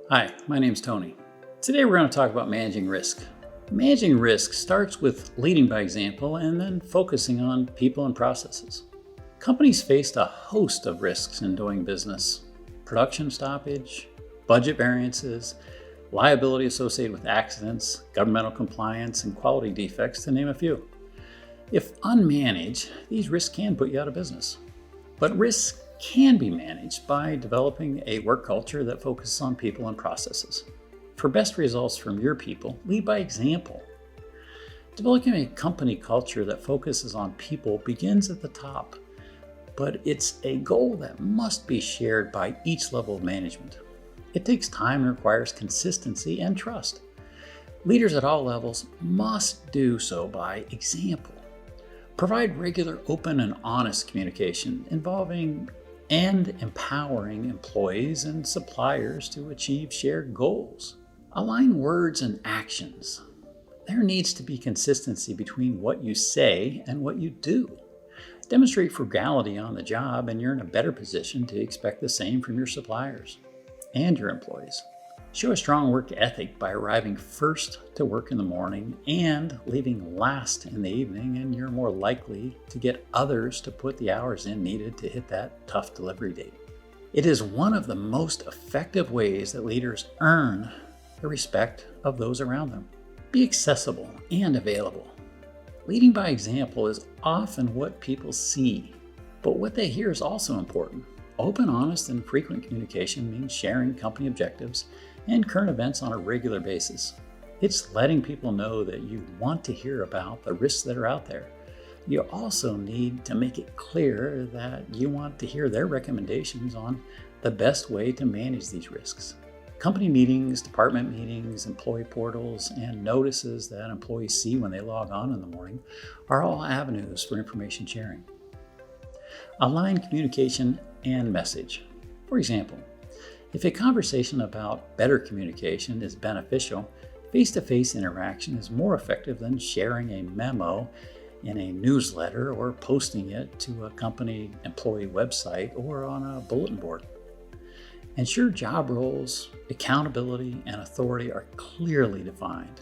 Hi, my name's Tony. Today we're going to talk about managing risk. Managing risk starts with leading by example and then focusing on people and processes. Companies faced a host of risks in doing business: production stoppage, budget variances, liability associated with accidents, governmental compliance, and quality defects, to name a few. If unmanaged, these risks can put you out of business. But risks can be managed by developing a work culture that focuses on people and processes. For best results from your people, lead by example. Developing a company culture that focuses on people begins at the top, but it's a goal that must be shared by each level of management. It takes time and requires consistency and trust. Leaders at all levels must do so by example. Provide regular, open, and honest communication involving and empowering employees and suppliers to achieve shared goals. Align words and actions. There needs to be consistency between what you say and what you do. Demonstrate frugality on the job, and you're in a better position to expect the same from your suppliers and your employees. Show a strong work ethic by arriving first to work in the morning and leaving last in the evening, and you're more likely to get others to put the hours in needed to hit that tough delivery date. It is one of the most effective ways that leaders earn the respect of those around them. Be accessible and available. Leading by example is often what people see, but what they hear is also important. Open, honest, and frequent communication means sharing company objectives and current events on a regular basis. It's letting people know that you want to hear about the risks that are out there. You also need to make it clear that you want to hear their recommendations on the best way to manage these risks. Company meetings, department meetings, employee portals, and notices that employees see when they log on in the morning are all avenues for information sharing. Align communication and message. For example, if a conversation about better communication is beneficial, face-to-face interaction is more effective than sharing a memo in a newsletter or posting it to a company employee website or on a bulletin board. Ensure job roles, accountability, and authority are clearly defined.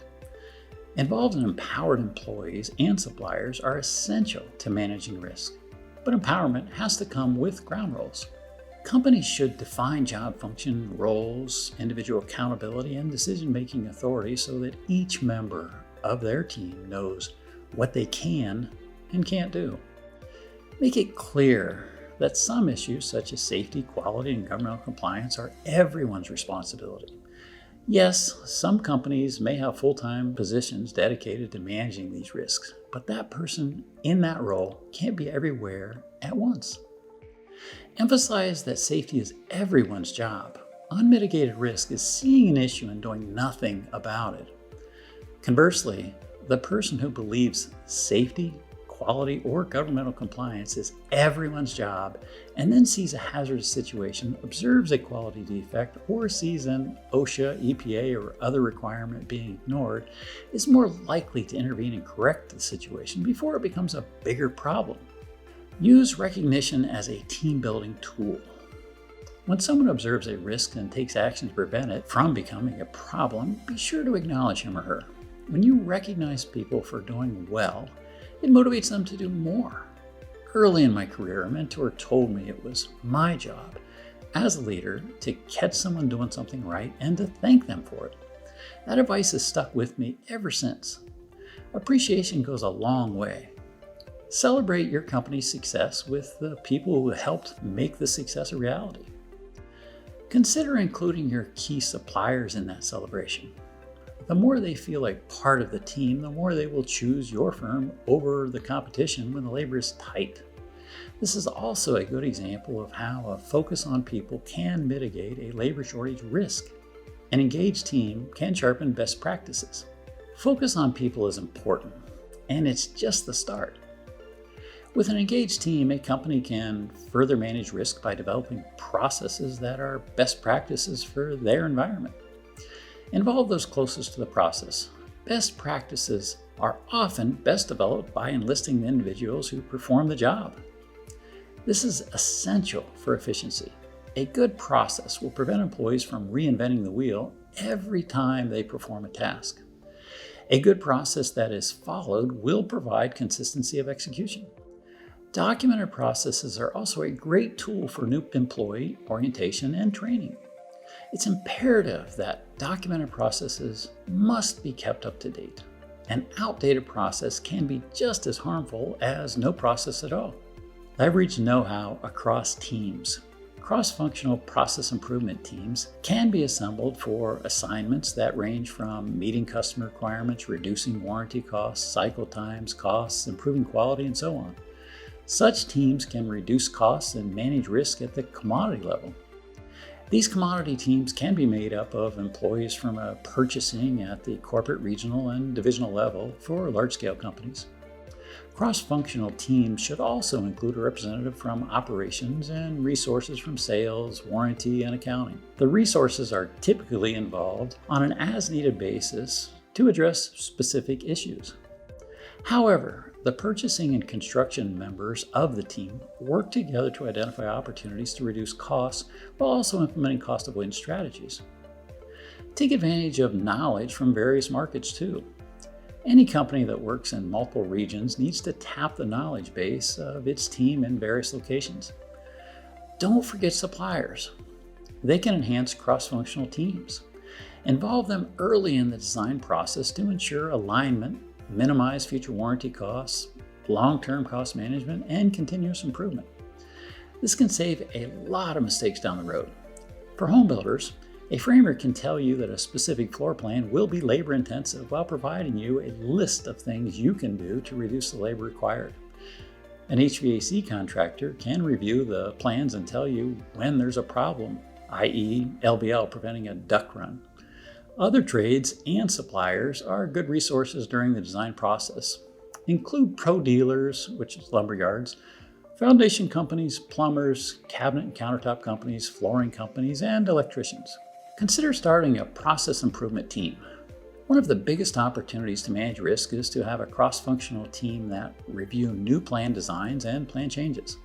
Involved and empowered employees and suppliers are essential to managing risk, but empowerment has to come with ground rules. Companies should define job function, roles, individual accountability, and decision-making authority so that each member of their team knows what they can and can't do. Make it clear that some issues such as safety, quality, and governmental compliance are everyone's responsibility. Yes, some companies may have full-time positions dedicated to managing these risks, but that person in that role can't be everywhere at once. Emphasize that safety is everyone's job. Unmitigated risk is seeing an issue and doing nothing about it. Conversely, the person who believes safety, quality, or governmental compliance is everyone's job and then sees a hazardous situation, observes a quality defect, or sees an OSHA, EPA, or other requirement being ignored is more likely to intervene and correct the situation before it becomes a bigger problem. Use recognition as a team-building tool. When someone observes a risk and takes action to prevent it from becoming a problem, be sure to acknowledge him or her. When you recognize people for doing well, it motivates them to do more. Early in my career, a mentor told me it was my job as a leader to catch someone doing something right and to thank them for it. That advice has stuck with me ever since. Appreciation goes a long way. Celebrate your company's success with the people who helped make the success a reality. Consider including your key suppliers in that celebration. The more they feel like part of the team, the more they will choose your firm over the competition when the labor is tight. This is also a good example of how a focus on people can mitigate a labor shortage risk. An engaged team can sharpen best practices. Focus on people is important, and it's just the start. With an engaged team, a company can further manage risk by developing processes that are best practices for their environment. Involve those closest to the process. Best practices are often best developed by enlisting the individuals who perform the job. This is essential for efficiency. A good process will prevent employees from reinventing the wheel every time they perform a task. A good process that is followed will provide consistency of execution. Documented processes are also a great tool for new employee orientation and training. It's imperative that documented processes must be kept up to date. An outdated process can be just as harmful as no process at all. Leverage know-how across teams. Cross-functional process improvement teams can be assembled for assignments that range from meeting customer requirements, reducing warranty costs, cycle times, costs, improving quality, and so on. Such teams can reduce costs and manage risk at the commodity level. These commodity teams can be made up of employees from purchasing at the corporate, regional, and divisional level for large-scale companies. Cross-functional teams should also include a representative from operations and resources from sales, warranty, and accounting. The resources are typically involved on an as-needed basis to address specific issues. However, the purchasing and construction members of the team work together to identify opportunities to reduce costs while also implementing cost avoidance strategies. Take advantage of knowledge from various markets too. Any company that works in multiple regions needs to tap the knowledge base of its team in various locations. Don't forget suppliers. They can enhance cross-functional teams. Involve them early in the design process to ensure alignment, minimize future warranty costs, long-term cost management, and continuous improvement. This can save a lot of mistakes down the road. For home builders, a framer can tell you that a specific floor plan will be labor intensive while providing you a list of things you can do to reduce the labor required. An HVAC contractor can review the plans and tell you when there's a problem, i.e. LVL preventing a duct run. Other trades and suppliers are good resources during the design process. Include pro dealers, which is lumber yards, foundation companies, plumbers, cabinet and countertop companies, flooring companies, and electricians. Consider starting a process improvement team. One of the biggest opportunities to manage risk is to have a cross-functional team that review new plan designs and plan changes.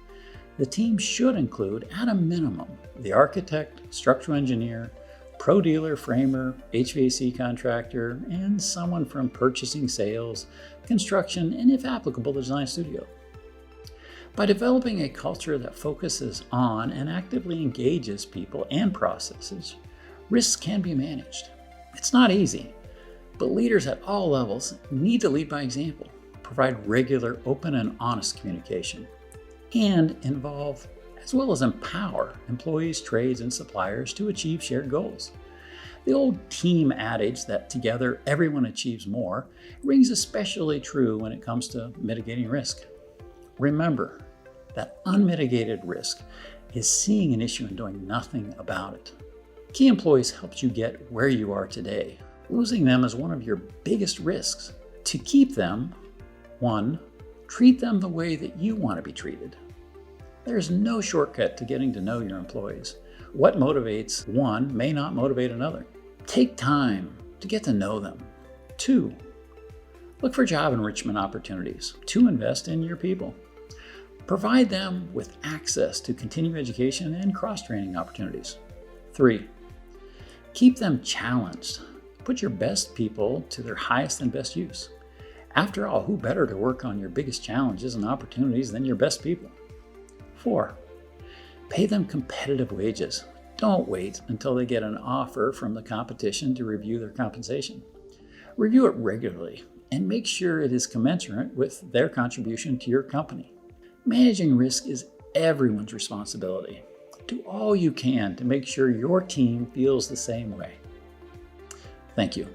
The team should include, at a minimum, the architect, structural engineer, pro dealer, framer, HVAC contractor, and someone from purchasing, sales, construction, and if applicable, the design studio. By developing a culture that focuses on and actively engages people and processes, risks can be managed. It's not easy, but leaders at all levels need to lead by example, provide regular, open, and honest communication, and involve as well as empower employees, trades, and suppliers to achieve shared goals. The old team adage that together everyone achieves more rings especially true when it comes to mitigating risk. Remember that unmitigated risk is seeing an issue and doing nothing about it. Key employees helped you get where you are today. Losing them is one of your biggest risks. To keep them, 1, treat them the way that you want to be treated. There's no shortcut to getting to know your employees. What motivates one may not motivate another. Take time to get to know them. 2, look for job enrichment opportunities to invest in your people. Provide them with access to continuing education and cross-training opportunities. 3, keep them challenged. Put your best people to their highest and best use. After all, who better to work on your biggest challenges and opportunities than your best people? 4, pay them competitive wages. Don't wait until they get an offer from the competition to review their compensation. Review it regularly and make sure it is commensurate with their contribution to your company. Managing risk is everyone's responsibility. Do all you can to make sure your team feels the same way. Thank you.